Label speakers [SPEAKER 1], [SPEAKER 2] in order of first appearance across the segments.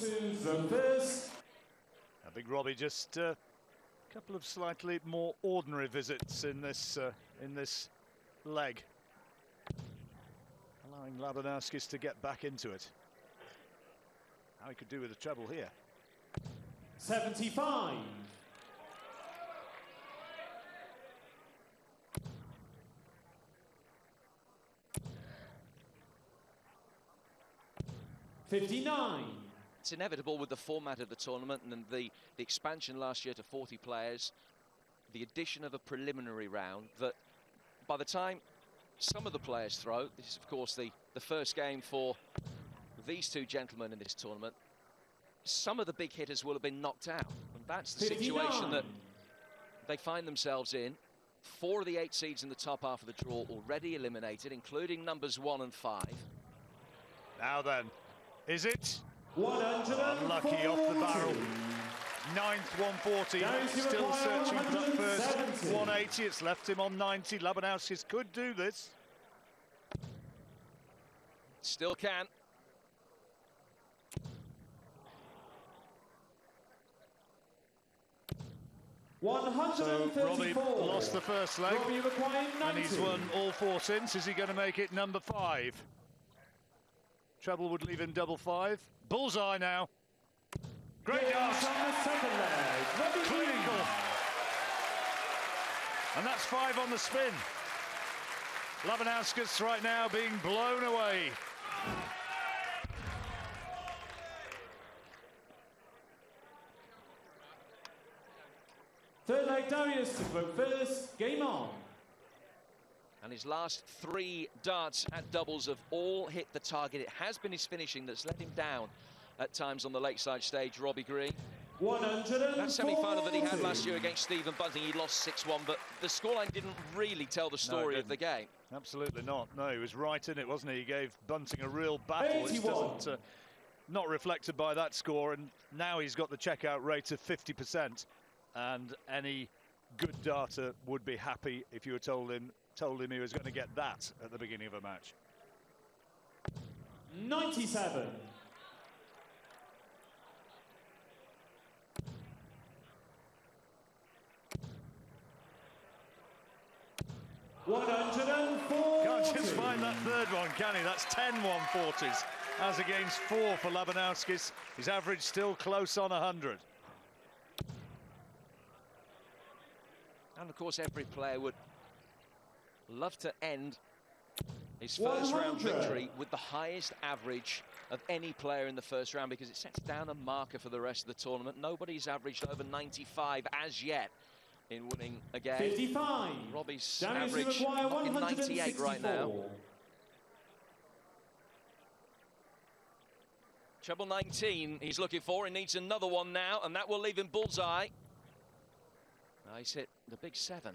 [SPEAKER 1] to the first.
[SPEAKER 2] Now, Big Robbie just a couple of slightly more ordinary visits in this leg, allowing Labanowskis to get back into it. How he could do with a treble here.
[SPEAKER 1] 75. 59.
[SPEAKER 3] It's inevitable with the format of the tournament and the expansion last year to 40 players, the addition of a preliminary round, that by the time some of the players throw, this is of course the first game for these two gentlemen in this tournament, some of the big hitters will have been knocked out. And that's the
[SPEAKER 1] 59.
[SPEAKER 3] situation that they find themselves in. 4 of the 8 seeds in the top half of the draw already eliminated, including numbers 1 and 5.
[SPEAKER 2] Now then, is it?
[SPEAKER 1] 140.
[SPEAKER 2] Unlucky off the barrel. 9th 140, still searching for that first 180. It's left him on 90. Labanowskis could do this.
[SPEAKER 3] Still can.
[SPEAKER 2] So Robbie lost the first leg,
[SPEAKER 1] Robbie required 90.
[SPEAKER 2] and he's won all 4 since. Is he going to make it number 5? Treble would leave him double 5. Bullseye now. Great dart.
[SPEAKER 1] On the second leg. Robbie
[SPEAKER 2] Clinical. And that's 5 on the spin. Labanowskis right now being blown away.
[SPEAKER 1] Third leg, Darius to vote first. Game on.
[SPEAKER 3] And his last 3 darts at doubles have all hit the target. It has been his finishing that's let him down at times on the lakeside stage, Robbie Green.
[SPEAKER 1] 140.
[SPEAKER 3] That semi-final that he had last year against Stephen Bunting, he lost 6-1, but the scoreline didn't really tell the story of the game.
[SPEAKER 2] Absolutely not. No, he was right in it, wasn't he? He gave Bunting a real battle.
[SPEAKER 1] 81.
[SPEAKER 2] It doesn't, not reflected by that score, and now he's got the checkout rate of 50%. And any good darter would be happy if you had told him he was going to get that at the beginning of a match.
[SPEAKER 1] 97. 140.
[SPEAKER 2] Can't just find that third one, can he? That's 10 140s, as against 4 for Labanowskis. His average still close on 100.
[SPEAKER 3] And of course, every player would love to end his first round victory with the highest average of any player in the first round, because it sets down a marker for the rest of the tournament. Nobody's averaged over 95 as yet in winning a game.
[SPEAKER 1] 55.
[SPEAKER 3] Robbie's
[SPEAKER 1] Darius
[SPEAKER 3] average knocking 98 right now. Treble 19 he's looking for. He needs another one now, and that will leave him bullseye. He's hit the big 7.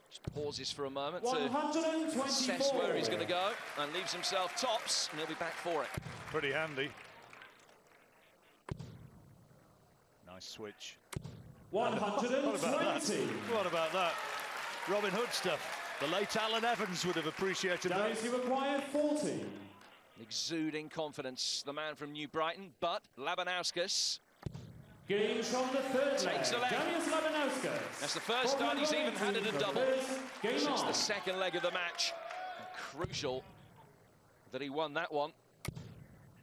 [SPEAKER 3] Just pauses for a moment to assess where he's going to go, and leaves himself tops, and he'll be back for it.
[SPEAKER 2] Pretty handy. Nice switch.
[SPEAKER 1] 120.
[SPEAKER 2] What about that? Robin Hood stuff. The late Alan Evans would have appreciated that.
[SPEAKER 1] Darius required 40.
[SPEAKER 3] Exuding confidence, the man from New Brighton, but Labanowskis
[SPEAKER 1] Games from the third
[SPEAKER 3] takes
[SPEAKER 1] leg.
[SPEAKER 3] the leg.
[SPEAKER 1] Darius Labanowskis.
[SPEAKER 3] That's the first start he's even had in a double
[SPEAKER 1] Game
[SPEAKER 3] since
[SPEAKER 1] on.
[SPEAKER 3] the second leg of the match. And crucial that he won that one.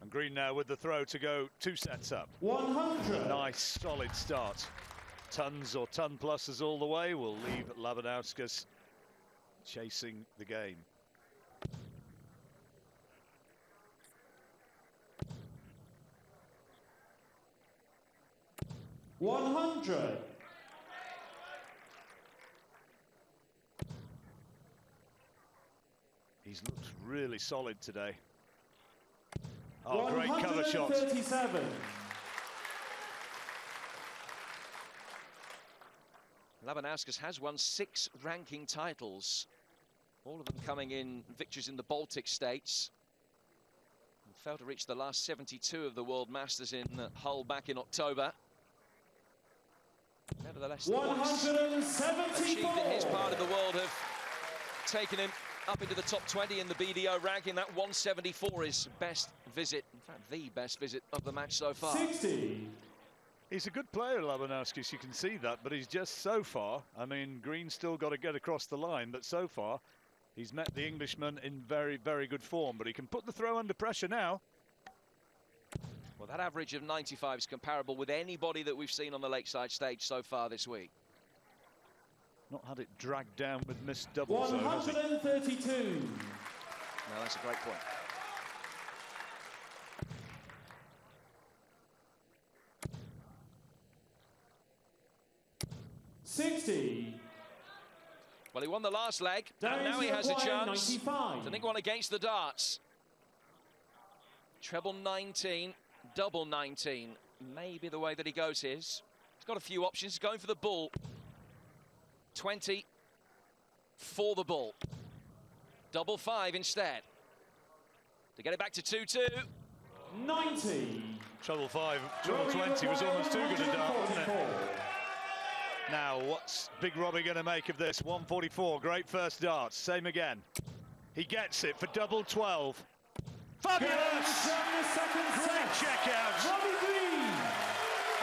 [SPEAKER 2] And Green now with the throw to go 2 sets up.
[SPEAKER 1] 100.
[SPEAKER 2] Nice, solid start. Tons or ton pluses all the way will leave Labanowskis chasing the game.
[SPEAKER 1] $100.
[SPEAKER 2] He's looked really solid today. Oh, great cover shot.
[SPEAKER 1] 137.
[SPEAKER 3] Labanowskis has won 6 ranking titles, all of them coming in victories in the Baltic states. And failed to reach the last 72 of the World Masters in Hull back in October. Nevertheless, the points achieved in his part of the world have taken him up into the top 20 in the BDO ranking. That 174 is best visit, in fact, the best visit of the match so far.
[SPEAKER 1] 60.
[SPEAKER 2] He's a good player, Labanowskis, you can see that, but he's just so far. I mean, Green's still got to get across the line, but so far he's met the Englishman in very, very good form, but he can put the throw under pressure now.
[SPEAKER 3] Well, that average of 95 is comparable with anybody that we've seen on the Lakeside stage so far this week.
[SPEAKER 2] Not had it dragged down with missed doubles, though, has he?
[SPEAKER 1] 132.
[SPEAKER 3] No, that's a great point.
[SPEAKER 1] $60.
[SPEAKER 3] Well, he won the last leg, and
[SPEAKER 1] Darius
[SPEAKER 3] now he has a
[SPEAKER 1] required
[SPEAKER 3] chance
[SPEAKER 1] 95.
[SPEAKER 3] to nick one against the darts. Treble 19, double 19, maybe the way that he goes here. He's got a few options, going for the bull. 20 for the bull. Double 5 instead. To get it back to 2-2.
[SPEAKER 1] 90.
[SPEAKER 2] Treble 5, treble 20 was almost too good a dart, wasn't it? Now, what's Big Robbie going to make of this? 144, great first darts, same again. He gets it for double 12. Fabulous! Great check out.
[SPEAKER 1] Robbie Green.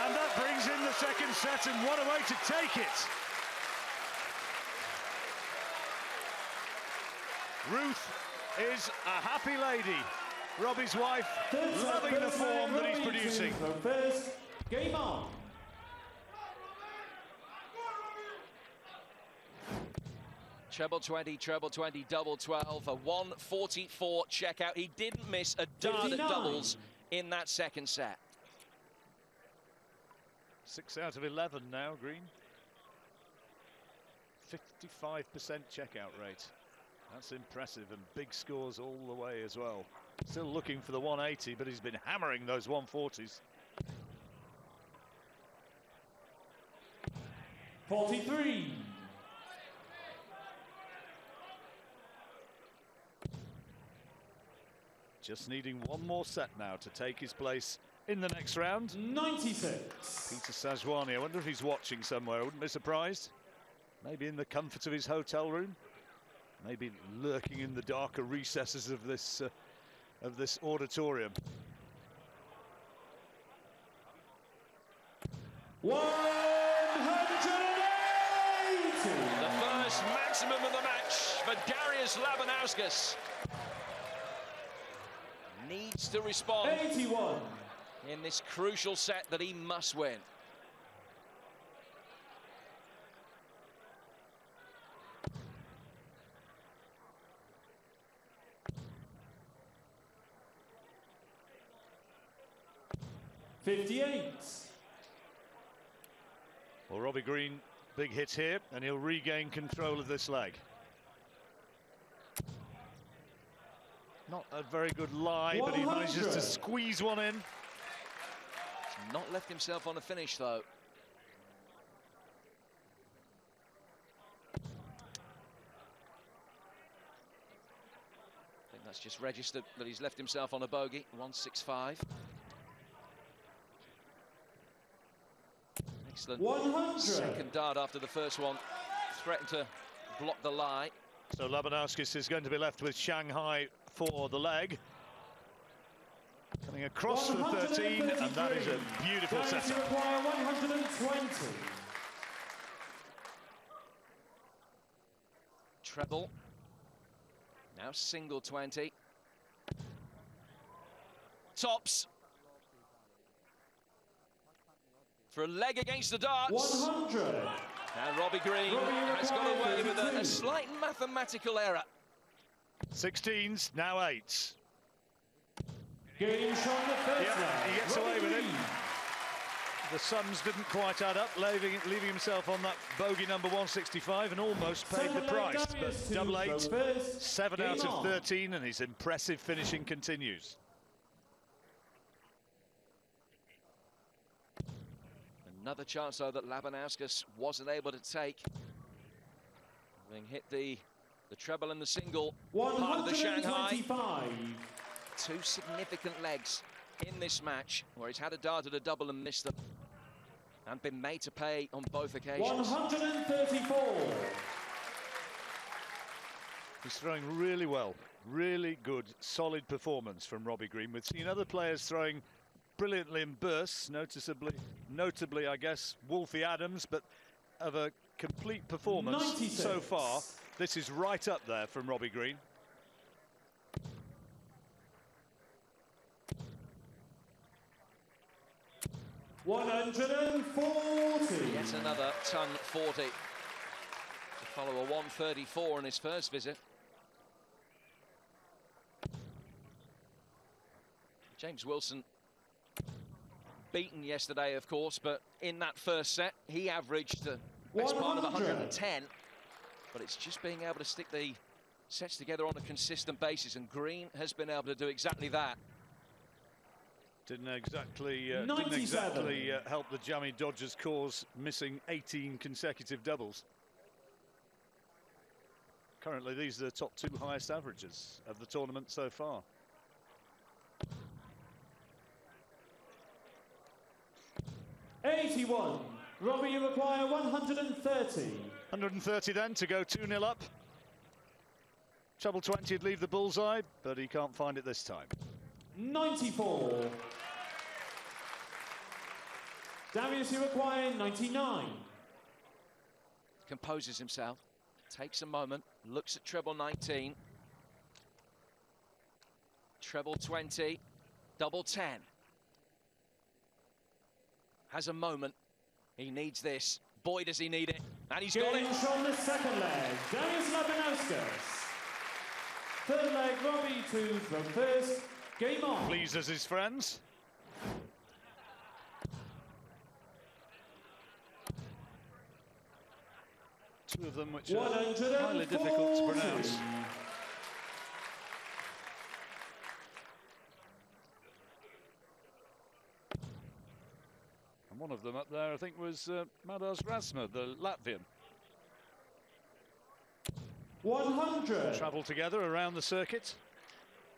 [SPEAKER 2] And that brings in the second set, and what a way to take it. Ruth is a happy lady. Robbie's wife loving the form that he's producing.
[SPEAKER 1] First, game on.
[SPEAKER 3] Treble 20, double 12, a 144 checkout. He didn't miss a dart at
[SPEAKER 1] 59.
[SPEAKER 3] doubles in that second set.
[SPEAKER 2] 6 out of 11 now, Green. 55% checkout rate. That's impressive, and big scores all the way as well. Still looking for the 180, but he's been hammering those 140s.
[SPEAKER 1] 43.
[SPEAKER 2] Just needing one more set now to take his place in the next round.
[SPEAKER 1] 96.
[SPEAKER 2] Peter Sajwani, I wonder if he's watching somewhere. I wouldn't be surprised. Maybe in the comfort of his hotel room. Maybe lurking in the darker recesses of this auditorium.
[SPEAKER 1] 180.
[SPEAKER 3] The first maximum of the match for Darius Labanauskas. Needs to respond
[SPEAKER 1] 81.
[SPEAKER 3] in this crucial set that he must win.
[SPEAKER 1] $58.
[SPEAKER 2] Well, Robbie Green, big hit here, and he'll regain control of this leg. Not a very good lie, but he manages
[SPEAKER 1] 100.
[SPEAKER 2] to squeeze one in.
[SPEAKER 3] He's not left himself on a finish, though. I think that's just registered that he's left himself on a bogey. 165. Excellent.
[SPEAKER 1] 100.
[SPEAKER 3] Second dart after the first one. Threatened to block the lie.
[SPEAKER 2] So Labanowskis is going to be left with Shanghai for the leg. Coming across for 13, and that is a beautiful
[SPEAKER 1] Darius
[SPEAKER 2] setup.
[SPEAKER 1] require 120.
[SPEAKER 3] Treble. Now single 20. Tops. For a leg against the darts.
[SPEAKER 1] 100.
[SPEAKER 3] And Robbie Green has got away with a slight mathematical error.
[SPEAKER 2] 16s, now 8s.
[SPEAKER 1] Game shot the first
[SPEAKER 2] Yeah,
[SPEAKER 1] round.
[SPEAKER 2] he gets
[SPEAKER 1] Robbie
[SPEAKER 2] away with it.
[SPEAKER 1] Green.
[SPEAKER 2] The sums didn't quite add up, leaving himself on that bogey number 165 and almost paid the
[SPEAKER 1] Second leg,
[SPEAKER 2] price.
[SPEAKER 1] Darius
[SPEAKER 2] But
[SPEAKER 1] to
[SPEAKER 2] double
[SPEAKER 1] go
[SPEAKER 2] 8,
[SPEAKER 1] first.
[SPEAKER 2] 7
[SPEAKER 1] Game
[SPEAKER 2] out of
[SPEAKER 1] on.
[SPEAKER 2] 13, and his impressive finishing continues.
[SPEAKER 3] Another chance, though, that Labanauskas wasn't able to take. Having hit the treble and the single part of the Shanghai.
[SPEAKER 1] 125.
[SPEAKER 3] Two significant legs in this match where he's had a dart at a double and missed them. And been made to pay on both occasions.
[SPEAKER 1] 134.
[SPEAKER 2] He's throwing really well. Really good, solid performance from Robbie Green. We've seen other players throwing brilliantly in bursts, notably, I guess, Wolfie Adams, but of a complete performance
[SPEAKER 1] 96.
[SPEAKER 2] so far, this is right up there from Robbie Green.
[SPEAKER 1] $140.
[SPEAKER 3] Yet another ton 40. To follow a 134 on his first visit. James Wilson beaten yesterday, of course, but in that first set, he averaged the best part of 110. But it's just being able to stick the sets together on a consistent basis, and Green has been able to do exactly that.
[SPEAKER 2] Didn't exactly help the Jammy Dodgers cause, missing 18 consecutive doubles. Currently, these are the top 2 highest averages of the tournament so far.
[SPEAKER 1] $81. Robbie, you require 130.
[SPEAKER 2] 130 then to go 2-0 up. Treble 20 would leave the bullseye, but he can't find it this time.
[SPEAKER 1] 94. Darius, you require 99.
[SPEAKER 3] Composes himself, takes a moment, looks at treble 19. Treble 20, double 10. Has a moment. He needs this. Boy, does he need it. And he's got it.
[SPEAKER 1] Game from the second leg, Darius Labanauskas. Third leg, Robbie to throw first. Game on.
[SPEAKER 2] Pleases his friends. Two of them which are highly difficult to pronounce. And one of them up there, I think, was Madas Razma, the Latvian.
[SPEAKER 1] 100.
[SPEAKER 2] Travel together around the circuit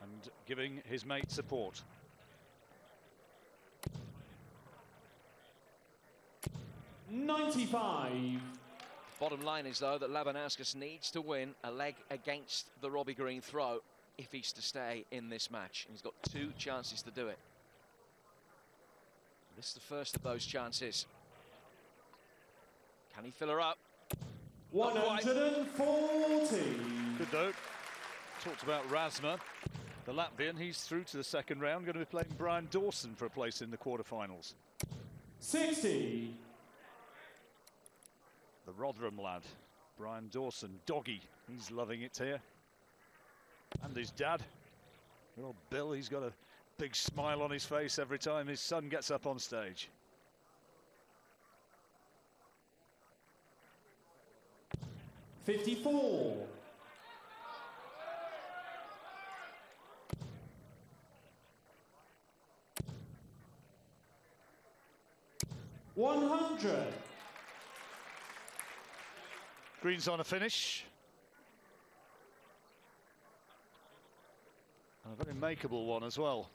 [SPEAKER 2] and giving his mate support.
[SPEAKER 1] $95.
[SPEAKER 3] Bottom line is, though, that Labanauskas needs to win a leg against the Robbie Green throw if he's to stay in this match. And he's got 2 chances to do it. This is the first of those chances. Can he fill her up?
[SPEAKER 1] 140.
[SPEAKER 2] Good though. Talked about Razma, the Latvian. He's through to the second round. Going to be playing Brian Dawson for a place in the quarterfinals.
[SPEAKER 1] 60.
[SPEAKER 2] The Rotherham lad, Brian Dawson, doggy. He's loving it here. And his dad, good old Bill. He's got a big smile on his face every time his son gets up on stage.
[SPEAKER 1] $54. $100.
[SPEAKER 2] Green's on a finish. And a very makeable one as well.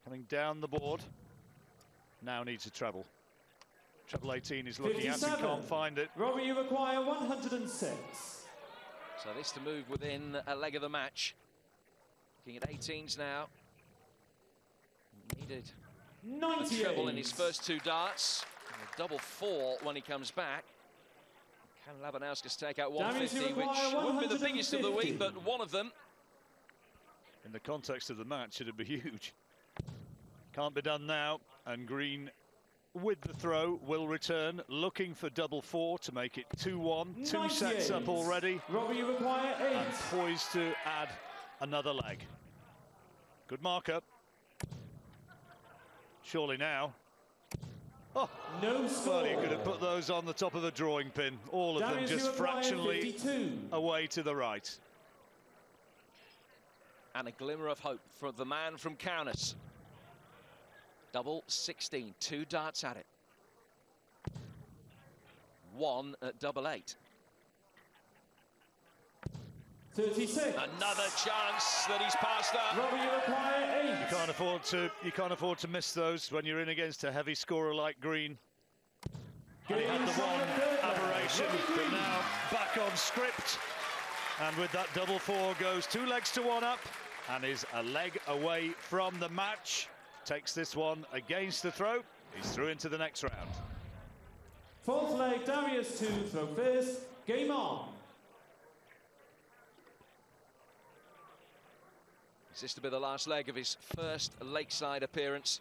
[SPEAKER 2] Coming down the board. Now needs a treble. Treble 18 is looking
[SPEAKER 1] 57.
[SPEAKER 2] at and can't find it.
[SPEAKER 1] Robbie, you require 106.
[SPEAKER 3] So this to move within a leg of the match. Looking at 18s now. Needed a
[SPEAKER 1] 98.
[SPEAKER 3] treble in his first 2 darts. And a double 4 when he comes back. Can Labanauskas take out 150, which wouldn't be the biggest of the week, but one of them.
[SPEAKER 2] In the context of the match, it'd be huge. Can't be done now, and Green, with the throw, will return, looking for double 4 to make it 2-1. 2 sets up already.
[SPEAKER 1] Robbie, you require 8.
[SPEAKER 2] And poised to add another leg. Good marker. Surely now. Oh,
[SPEAKER 1] No score.
[SPEAKER 2] well, you could have put those on the top of a drawing pin. All of them
[SPEAKER 1] Darius, you
[SPEAKER 2] just
[SPEAKER 1] require
[SPEAKER 2] fractionally
[SPEAKER 1] 52.
[SPEAKER 2] away to the right.
[SPEAKER 3] And a glimmer of hope for the man from Kaunas. Double 16, 2 darts at it. 1 at double 8.
[SPEAKER 1] 36.
[SPEAKER 3] Another chance that he's passed up.
[SPEAKER 1] Robbie, you require 8.
[SPEAKER 2] You can't afford to miss those when you're in against a heavy scorer like Green. And he had the one aberration, but now back on script. And with that double four goes 2 legs to 1 up and is a leg away from the match. Takes this one against the throw. He's through into the next round.
[SPEAKER 1] 4th leg, Darius 2, throw first, game on.
[SPEAKER 3] Is this to be the last leg of his first Lakeside appearance?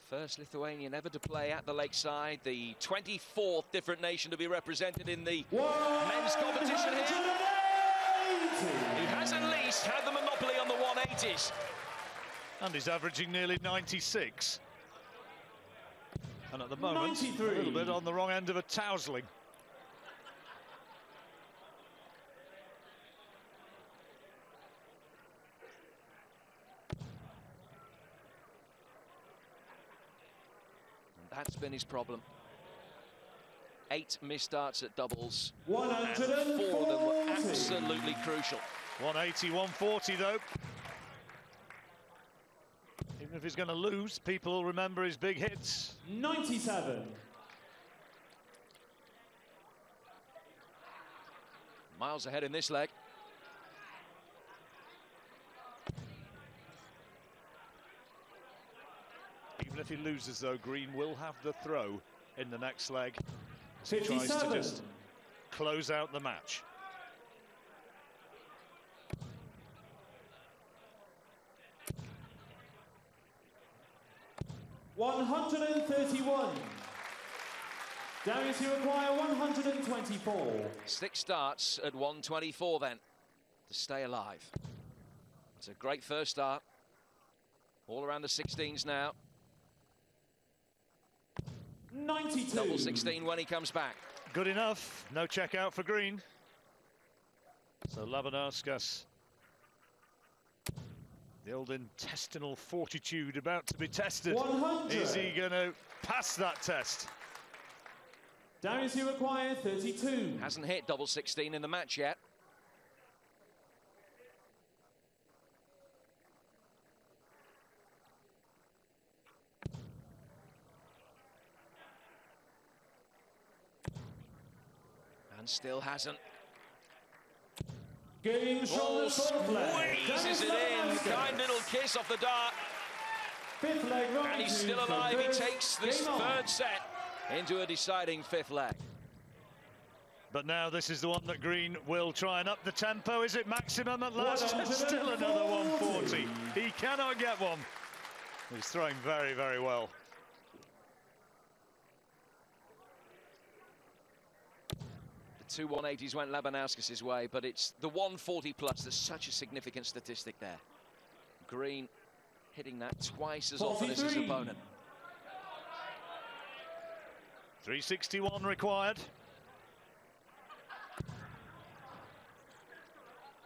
[SPEAKER 3] First Lithuanian ever to play at the Lakeside, the 24th different nation to be represented in the men's competition here. He has at least had the monopoly on the 180s.
[SPEAKER 2] And he's averaging nearly 96. And at the moment,
[SPEAKER 1] 93.
[SPEAKER 2] A little bit on the wrong end of a tousling.
[SPEAKER 3] And that's been his problem. 8 missed starts at doubles.
[SPEAKER 1] 140.
[SPEAKER 3] And 4 of them were absolutely crucial.
[SPEAKER 2] 180, 140 though. Even if he's going to lose, people remember his big hits.
[SPEAKER 1] 97.
[SPEAKER 3] Miles ahead in this leg.
[SPEAKER 2] Even if he loses though, Green will have the throw in the next leg. So he tries to just close out the match.
[SPEAKER 1] $131. Darius, you require 124.
[SPEAKER 3] 6 starts at 124 then to stay alive. It's a great first start. All around the 16s now.
[SPEAKER 1] 92.
[SPEAKER 3] Double 16 when he comes back.
[SPEAKER 2] Good enough. No check out for Green. So Labanauskas, the old intestinal fortitude about to be tested.
[SPEAKER 1] 100.
[SPEAKER 2] Is he going to pass that test?
[SPEAKER 1] Darius, you require 32.
[SPEAKER 3] Hasn't hit double 16 in the match yet. And still hasn't.
[SPEAKER 1] Game shot.
[SPEAKER 3] Squeezes it in. Kind little kiss off the dart.
[SPEAKER 1] 5th leg,
[SPEAKER 3] And he's still alive. He takes this third set into a deciding 5th leg.
[SPEAKER 2] But now this is the one that Green will try and up the tempo. Is it maximum at last?
[SPEAKER 1] 140.
[SPEAKER 2] Still another 140. He cannot get one. He's throwing very, very well.
[SPEAKER 3] The 2 180s went Labanauskas' way, but it's the 140 plus that's such a significant statistic there. Green hitting that twice as often as his opponent.
[SPEAKER 2] 361 required.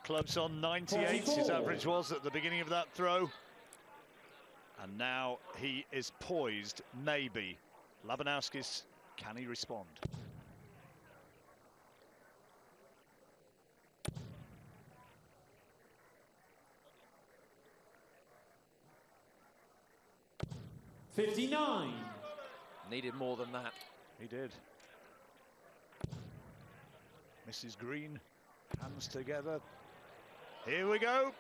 [SPEAKER 2] Close on 98,
[SPEAKER 1] 44.
[SPEAKER 2] his average was at the beginning of that throw. And now he is poised, maybe. Labanauskas, can he respond?
[SPEAKER 1] $59.
[SPEAKER 3] Needed more than that.
[SPEAKER 2] He did. Mrs. Green, hands together. Here we go.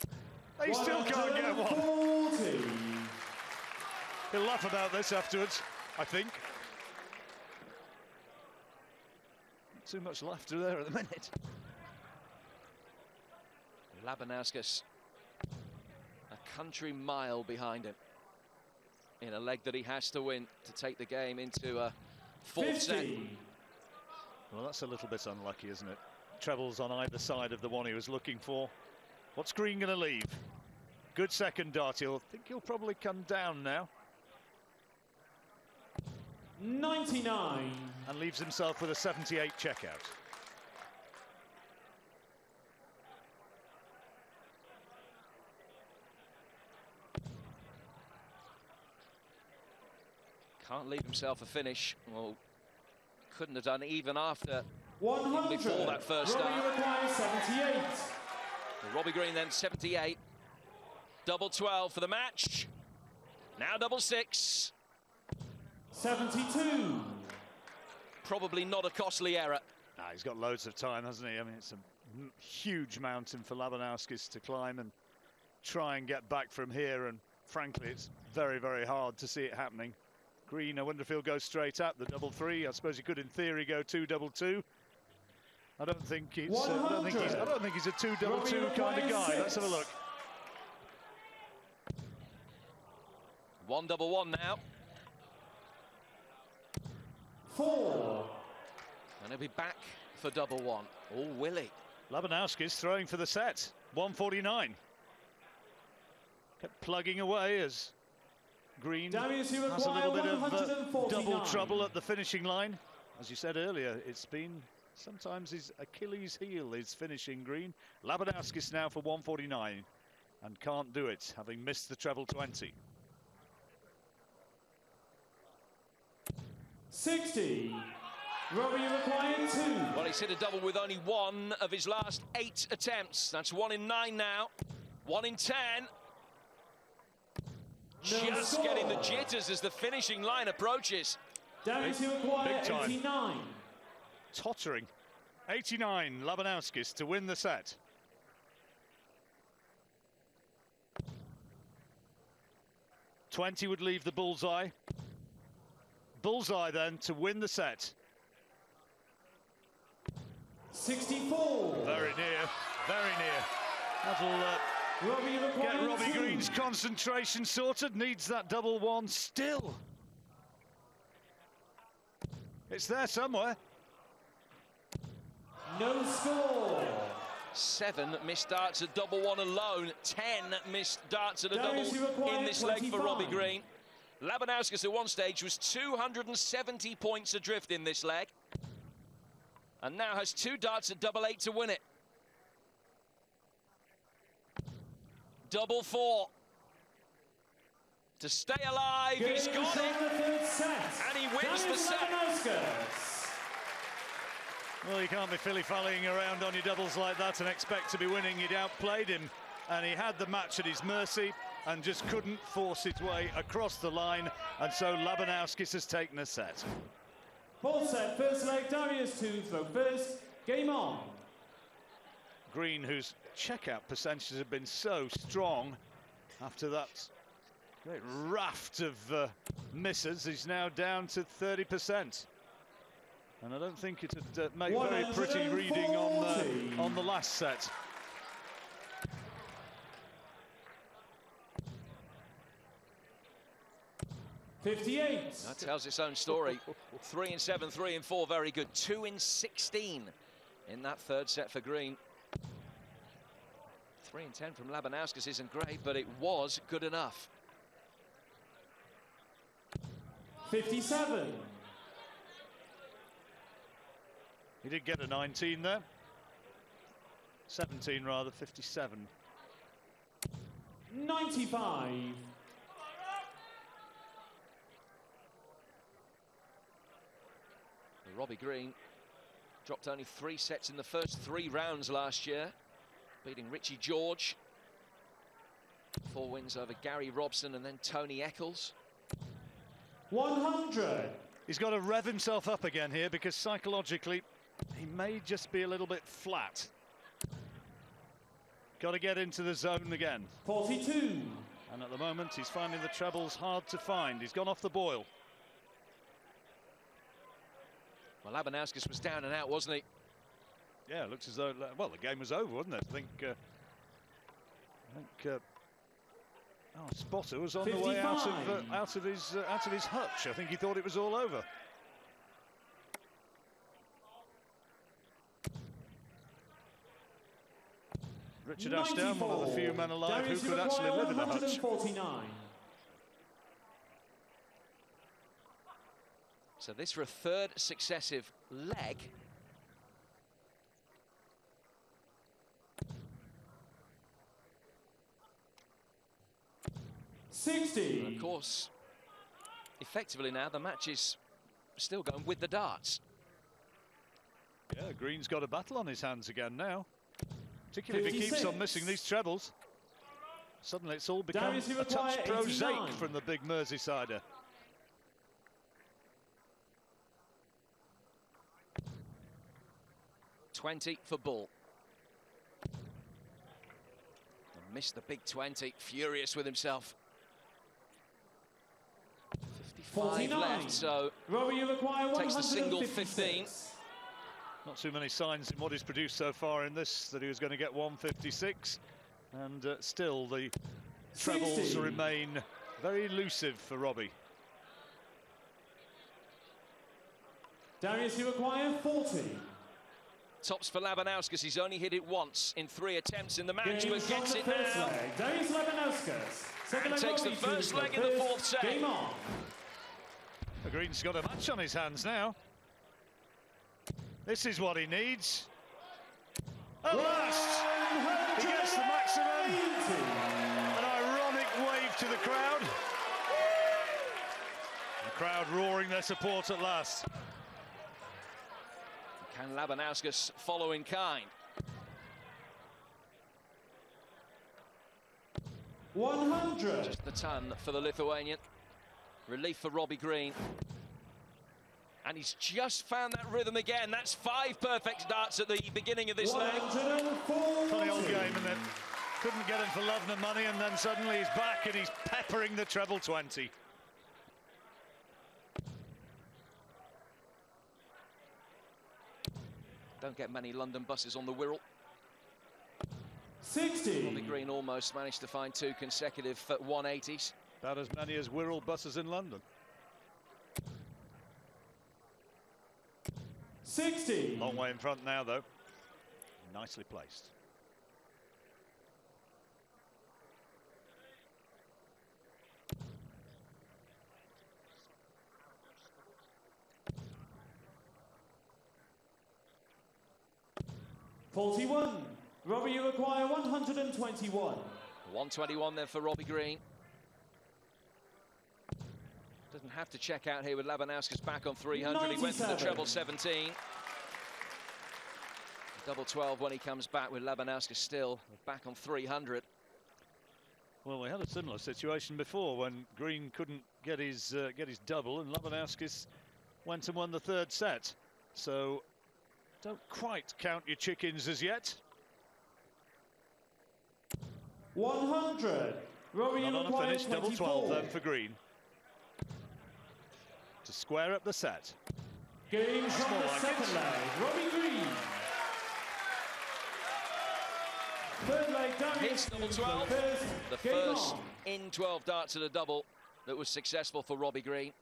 [SPEAKER 2] They still can't get one.
[SPEAKER 1] 140.
[SPEAKER 2] He'll laugh about this afterwards, I think. Not too much laughter there at the minute.
[SPEAKER 3] Labanauskas, a country mile behind him in a leg that he has to win to take the game into a 4th set.
[SPEAKER 2] Well, that's a little bit unlucky, isn't it? Trebles on either side of the one he was looking for. What's Green going to leave? Good second dart. I think he'll probably come down now.
[SPEAKER 1] 99.
[SPEAKER 2] And leaves himself with a 78 checkout.
[SPEAKER 3] Can't leave himself a finish. Well, couldn't have done even after
[SPEAKER 1] 100.
[SPEAKER 3] before that first start.
[SPEAKER 1] Robbie requires 78.
[SPEAKER 3] Well, Robbie Green then 78. Double 12 for the match. Now double 6.
[SPEAKER 1] 72.
[SPEAKER 3] Probably not a costly error.
[SPEAKER 2] Nah, he's got loads of time, hasn't he? I mean, it's a Huge mountain for Labanowskis to climb and try and get back from here, and frankly it's very, very hard to see it happening. Green, I wonder if he'll go straight at the double three. I suppose he could in theory go 2-double-2. I don't think he's I don't think he's a 2-double-2 kind of guy. Let's have a look.
[SPEAKER 3] 1-double-1 now.
[SPEAKER 1] 4.
[SPEAKER 3] And he'll be back for double one. Oh, Willie.
[SPEAKER 2] Labanowskis throwing for the set. 149. Kept plugging away as Green has a little bit of double trouble at the finishing line. As you said earlier, it's been sometimes his Achilles heel is finishing Green. Labanowskis now for 149 and can't do it, having missed the treble 20.
[SPEAKER 1] 60. Robbie required 2.
[SPEAKER 3] Well, he's hit a double with only 1 of his last 8 attempts. That's 1 in 9 now. 1 in 10. Just getting the jitters as the finishing line approaches.
[SPEAKER 1] Damage to acquire 89.
[SPEAKER 2] Tottering. 89, Labanowskis to win the set. .20 would leave the bullseye. Bullseye then to win the set.
[SPEAKER 1] 64.
[SPEAKER 2] Very near, very near. That'll get Robbie Green's concentration sorted. Needs that double one still. It's there somewhere.
[SPEAKER 1] No score.
[SPEAKER 3] 7 missed darts at double one alone. 10 missed darts at a double in this leg for Robbie Green. Labanowskis at one stage was 270 points adrift in this leg, and now has 2 darts at double 8 to win it. Double 4 to stay alive. He's got it, and he wins the set.
[SPEAKER 2] Well, you can't be filly-fallying around on your doubles like that and expect to be winning. He'd outplayed him, and he had the match at his mercy and just couldn't force his way across the line, and so Labanowskis has taken a set.
[SPEAKER 1] Ball set, first leg, Darius 2, throw first, game on.
[SPEAKER 2] Green, whose checkout percentages have been so strong after that great raft of misses, is now down to 30%. And I don't think it would make very pretty reading on the last set.
[SPEAKER 1] .58.
[SPEAKER 3] That tells its own story. 3 in 7, 3 in 4, very good. 2 in 16 in that third set for Green. 3 in 10 from Labanowskis isn't great, but it was good enough.
[SPEAKER 1] 57.
[SPEAKER 2] He did get a 19 there. 17 rather, 57.
[SPEAKER 1] 95.
[SPEAKER 3] Robbie Green dropped only 3 sets in the first 3 rounds last year, beating Richie George. 4 wins over Gary Robson and then Tony Eccles.
[SPEAKER 1] 100.
[SPEAKER 2] He's got to rev himself up again here, because psychologically he may just be a little bit flat. Got to get into the zone again.
[SPEAKER 1] 42.
[SPEAKER 2] And at the moment he's finding the trebles hard to find. He's gone off the boil.
[SPEAKER 3] Well, Labanowskis was down and out, wasn't he?
[SPEAKER 2] Yeah, it looks as though, well, the game was over, wasn't it? I think Spotter was on 55. The way out of his hutch. I think he thought it was all over. Richard Ashdown, one of the few men alive who could actually live in a hutch.
[SPEAKER 1] 149.
[SPEAKER 3] So this for a third successive leg. And of course, effectively now the match is still going with the darts.
[SPEAKER 2] Yeah, Green's got a battle on his hands again now. Particularly 56. If he keeps on missing these trebles. Suddenly it's all become a touch prosaic from the big Merseysider.
[SPEAKER 3] .20 for Bull. Missed the big 20, furious with himself. 55
[SPEAKER 1] 49.
[SPEAKER 3] left, so
[SPEAKER 1] Robbie, you require
[SPEAKER 3] takes the single 15.
[SPEAKER 1] 15.
[SPEAKER 2] Not too many signs in what he's produced so far in this that he was going to get 156, and still the trebles
[SPEAKER 1] 60.
[SPEAKER 2] remain very elusive for Robbie.
[SPEAKER 1] Darius, you require 40.
[SPEAKER 3] Tops for Labanauskas. He's only hit it once in 3 attempts in the match,
[SPEAKER 1] Game
[SPEAKER 3] but gets
[SPEAKER 1] from
[SPEAKER 3] it
[SPEAKER 1] the first
[SPEAKER 3] now.
[SPEAKER 1] leg. Darius Labanauskas. Second leg,
[SPEAKER 3] Takes the
[SPEAKER 1] Robbie
[SPEAKER 3] first
[SPEAKER 1] Tuesday.
[SPEAKER 3] leg in the fourth set.
[SPEAKER 1] Game on.
[SPEAKER 2] The Green's got a match on his hands now. This is what he needs. At last, he gets the maximum. An ironic wave to the crowd. The crowd roaring their support at last.
[SPEAKER 3] Can Labanauskas follow in kind?
[SPEAKER 1] 100.
[SPEAKER 3] Just the ton for the Lithuanian. Relief for Robbie Green. And he's just found that rhythm again. That's 5 perfect darts at the beginning of this leg.
[SPEAKER 1] 140.
[SPEAKER 2] Funny old game, and then couldn't get him for love nor money, and then suddenly he's back and he's peppering the treble 20.
[SPEAKER 3] Don't get many London buses on the Wirral.
[SPEAKER 1] 60.
[SPEAKER 3] Robbie Green almost managed to find 2 consecutive 180s.
[SPEAKER 2] About as many as Wirral buses in London.
[SPEAKER 1] 60.
[SPEAKER 2] Long way in front now, though. Nicely placed.
[SPEAKER 1] $41. Robbie, you require 121.
[SPEAKER 3] 121 then for Robbie Green. Doesn't have to check out here with Labanauskas back on 300. He went for the
[SPEAKER 1] 97.
[SPEAKER 3] treble 17. Double 12 when he comes back with Labanauskas still back on 300.
[SPEAKER 2] Well, we had a similar situation before when Green couldn't get his double, and Labanauskas went and won the 3rd set. So don't quite count your chickens as yet.
[SPEAKER 1] 100. Robbie, you
[SPEAKER 2] Not on a
[SPEAKER 1] require
[SPEAKER 2] finish, double 12
[SPEAKER 1] 24.
[SPEAKER 2] then for Green. To square up the set.
[SPEAKER 1] Game from
[SPEAKER 2] more
[SPEAKER 1] the
[SPEAKER 2] like
[SPEAKER 1] second
[SPEAKER 2] it.
[SPEAKER 1] leg. Robbie Green. Third leg, Darius.
[SPEAKER 3] Hits double 12. The
[SPEAKER 1] Game
[SPEAKER 3] first
[SPEAKER 1] on.
[SPEAKER 3] in 12 darts at a double that was successful for Robbie Green.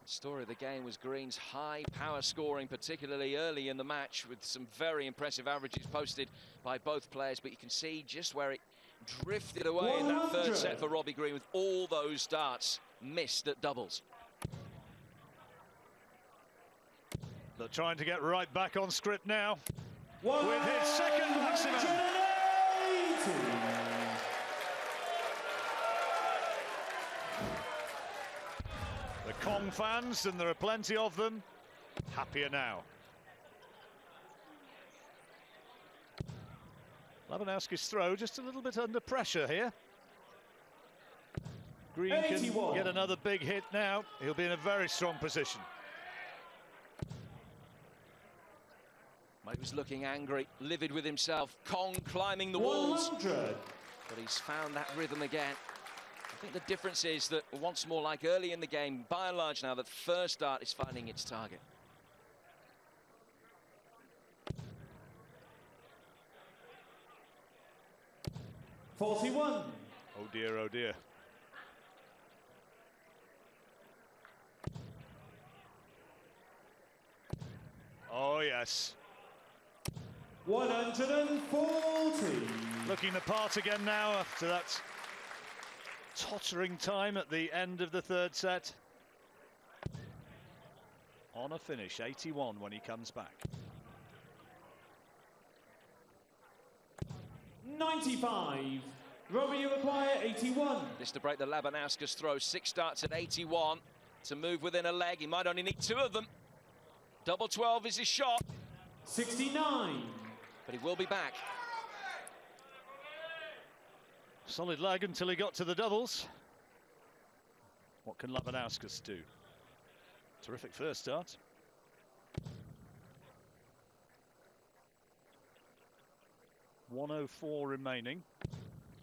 [SPEAKER 3] The story of the game was Green's high power scoring, particularly early in the match, with some very impressive averages posted by both players. But you can see just where it drifted away in that 3rd
[SPEAKER 1] 100.
[SPEAKER 3] set for Robbie Green, with all those darts missed at doubles.
[SPEAKER 2] They're trying to get right back on script now.
[SPEAKER 1] 180.
[SPEAKER 2] With his second maximum. The Kong fans, and there are plenty of them, happier now. Labanauskas' throw just a little bit under pressure here. Green
[SPEAKER 1] 81.
[SPEAKER 2] can get another big hit now. He'll be in a very strong position.
[SPEAKER 3] Well, he was looking angry, livid with himself. Kong climbing the walls.
[SPEAKER 1] 100.
[SPEAKER 3] But he's found that rhythm again. I think the difference is that once more, like early in the game, by and large now, the first dart is finding its target.
[SPEAKER 1] $41.
[SPEAKER 2] Oh dear, oh dear. Oh yes.
[SPEAKER 1] 140.
[SPEAKER 2] Looking the part again now after that tottering time at the end of the 3rd set. On a finish, 81 when he comes back.
[SPEAKER 1] 95. Robbie, you require 81.
[SPEAKER 3] This to break the Labanauskas throw. 6 darts at 81 to move within a leg. He might only need 2 of them. Double 12 is his shot.
[SPEAKER 1] 69.
[SPEAKER 3] But he will be back.
[SPEAKER 2] Solid leg until he got to the doubles. What can Labanauskas do? Terrific first start. 104 remaining.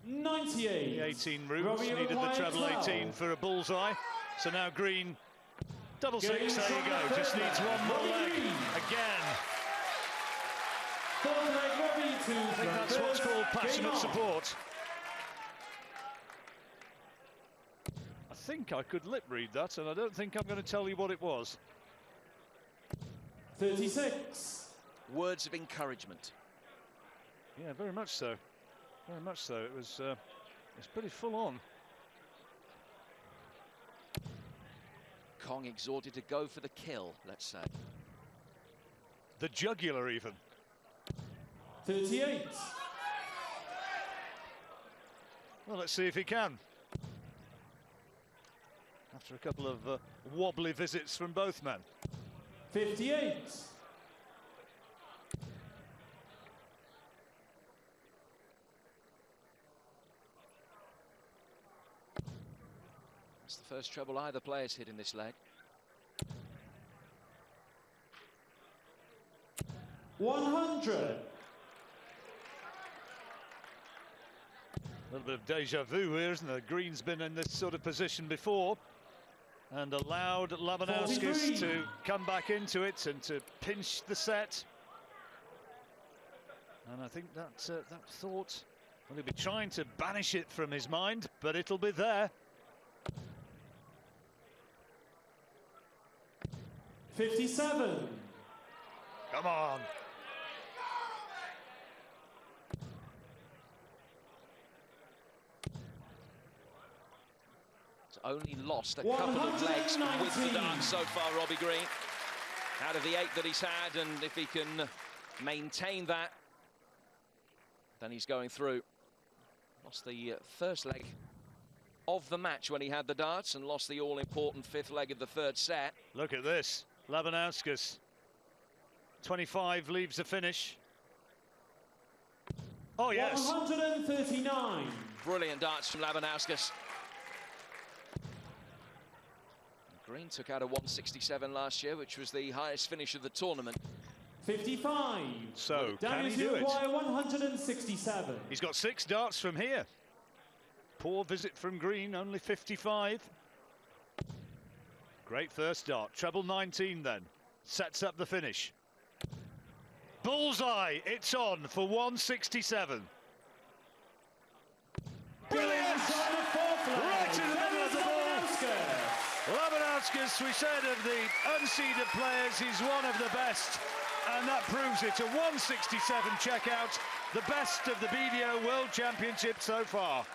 [SPEAKER 1] 98.
[SPEAKER 2] The 18 roots
[SPEAKER 1] Robbie
[SPEAKER 2] needed the
[SPEAKER 1] O'Dwyer,
[SPEAKER 2] treble
[SPEAKER 1] 12.
[SPEAKER 2] 18 for a bullseye. So now Green, double
[SPEAKER 1] Game
[SPEAKER 2] six, there you
[SPEAKER 1] from
[SPEAKER 2] go.
[SPEAKER 1] the
[SPEAKER 2] Just
[SPEAKER 1] third
[SPEAKER 2] needs
[SPEAKER 1] leg.
[SPEAKER 2] one more
[SPEAKER 1] Robbie
[SPEAKER 2] leg.
[SPEAKER 1] Green.
[SPEAKER 2] Again.
[SPEAKER 1] Fourth leg, Robbie to
[SPEAKER 2] I think
[SPEAKER 1] from
[SPEAKER 2] that's what's
[SPEAKER 1] first.
[SPEAKER 2] called
[SPEAKER 1] Game
[SPEAKER 2] passionate
[SPEAKER 1] on.
[SPEAKER 2] support. I think I could lip read that, and I don't think I'm going to tell you what it was.
[SPEAKER 1] 36.
[SPEAKER 3] Words of encouragement.
[SPEAKER 2] Yeah, very much so. Very much so. It was pretty full on.
[SPEAKER 3] Kong exhorted to go for the kill, let's say.
[SPEAKER 2] The jugular even.
[SPEAKER 1] 38.
[SPEAKER 2] Well, let's see if he can. After a couple of wobbly visits from both men.
[SPEAKER 1] 58.
[SPEAKER 3] It's the first treble either player's hit in this leg.
[SPEAKER 1] 100.
[SPEAKER 2] A little bit of deja vu here, isn't there? Green's been in this sort of position before and allowed Labanauskas
[SPEAKER 1] 43.
[SPEAKER 2] to come back into it and to pinch the set. And I think that thought, well, he'll be trying to banish it from his mind, but it'll be there.
[SPEAKER 1] 57.
[SPEAKER 2] Come on.
[SPEAKER 3] It's only lost a couple of legs with the
[SPEAKER 1] 119.
[SPEAKER 3] dance so far, Robbie Green. Out of the 8 that he's had, and if he can maintain that, then he's going through. Lost the first leg of the match when he had the darts and lost the all-important 5th leg of the 3rd set.
[SPEAKER 2] Look at this. Labanauskas. 25 leaves the finish. Oh, yes.
[SPEAKER 1] 139.
[SPEAKER 3] Brilliant darts from Labanauskas. Green took out a 167 last year, which was the highest finish of the tournament.
[SPEAKER 1] 55.
[SPEAKER 2] So, can
[SPEAKER 1] Darius
[SPEAKER 2] he do it?
[SPEAKER 1] O'Dwyer, 167.
[SPEAKER 2] He's got 6 darts from here. Poor visit from Green, only 55. Great first dart. Treble 19 then. Sets up the finish. Bullseye. It's on for 167. Brilliant! Right in the middle of the ball. Labanauskas, we said of the unseeded players, he's one of the best. And that proves it. A 167 checkout. The best of the BDO World Championship so far.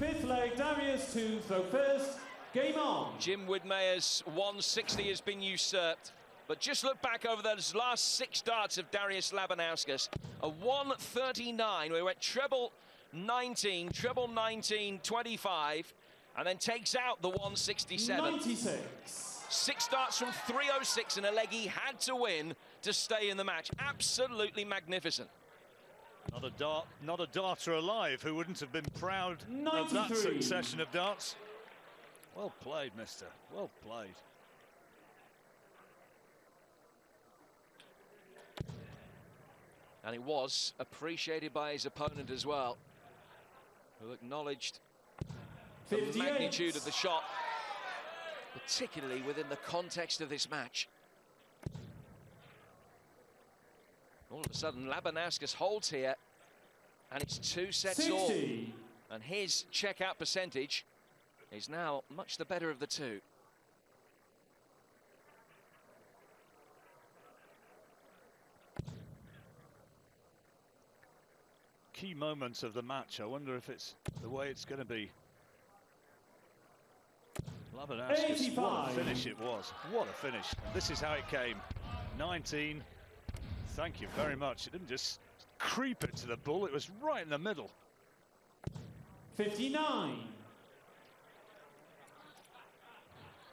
[SPEAKER 1] 5th leg, Darius to throw first. Game on.
[SPEAKER 3] Jim Widmeyer's 160 has been usurped. But just look back over those last 6 darts of Darius Labanauskas. A 139, where he went treble 19, treble 19, 25, and then takes out the 167.
[SPEAKER 1] 96.
[SPEAKER 3] 6 darts from 306 and a leg he had to win to stay in the match. Absolutely magnificent.
[SPEAKER 2] Not a darter alive who wouldn't have been proud of that
[SPEAKER 1] 93.
[SPEAKER 2] succession of darts. Well played, mister. Well played.
[SPEAKER 3] And it was appreciated by his opponent as well, who acknowledged the
[SPEAKER 1] 58.
[SPEAKER 3] magnitude of the shot, particularly within the context of this match. All of a sudden, Labanauskas holds here, and it's 2 sets all.
[SPEAKER 1] 60.
[SPEAKER 3] And his checkout percentage is now much the better of the 2.
[SPEAKER 2] Key moments of the match. I wonder if it's the way it's going to be. Labanauskas,
[SPEAKER 1] 85.
[SPEAKER 2] what a finish it was. What a finish. And this is how it came. 19. Thank you very much. It didn't just creep it to the bull. It was right in the middle.
[SPEAKER 1] 59.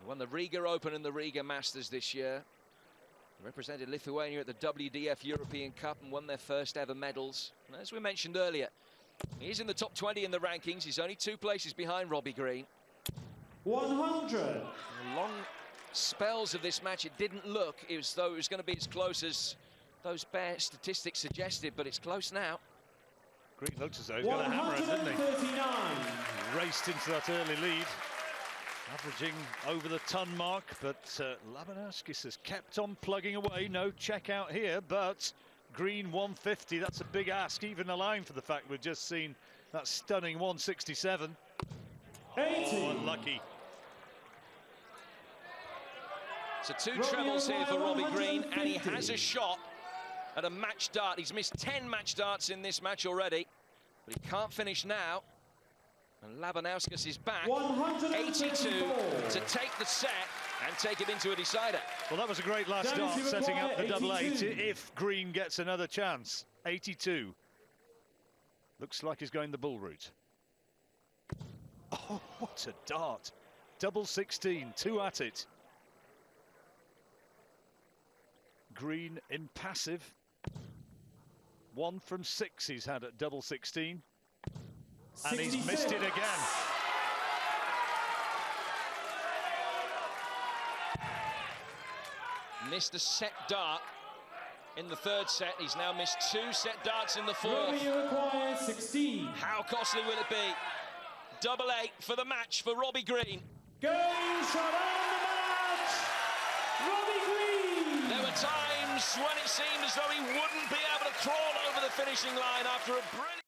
[SPEAKER 3] He won the Riga Open and the Riga Masters this year. He represented Lithuania at the WDF European Cup and won their first ever medals. And as we mentioned earlier, he's in the top 20 in the rankings. He's only 2 places behind Robbie Green.
[SPEAKER 1] 100.
[SPEAKER 3] The long spells of this match, it didn't look as though it was going to be as close as those bare statistics suggested, but it's close now.
[SPEAKER 2] Green looks as though he's going to hammer it, didn't he?
[SPEAKER 1] 139.
[SPEAKER 2] Raced into that early lead, averaging over the ton mark, but Labanauskis has kept on plugging away. No check out here, but Green 150, that's a big ask, even allowing for the fact we've just seen that stunning 167.
[SPEAKER 1] 80.
[SPEAKER 2] Oh, unlucky.
[SPEAKER 3] So two trebles here for Robbie Green, and he has a shot at a match dart. He's missed 10 match darts in this match already, but he can't finish now. And Labanauskis is back, 82 to take the set and take it into a decider.
[SPEAKER 2] Well, that was a great last dart, setting up the double 8 if Green gets another chance. 82. Looks like he's going the bull route. Oh, what a dart. Double 16, 2 at it. Green impassive. 1 from 6 he's had at double 16. And he's missed it again.
[SPEAKER 3] Missed a set dart in the third set. He's now missed 2 set darts in the fourth.
[SPEAKER 1] Robbie requires 16.
[SPEAKER 3] How costly will it be? Double 8 for the match for Robbie Green.
[SPEAKER 1] Game shot on the match. Robbie Green.
[SPEAKER 3] There were times when it seemed as though he wouldn't be able to crawl over the finishing line after a brilliant...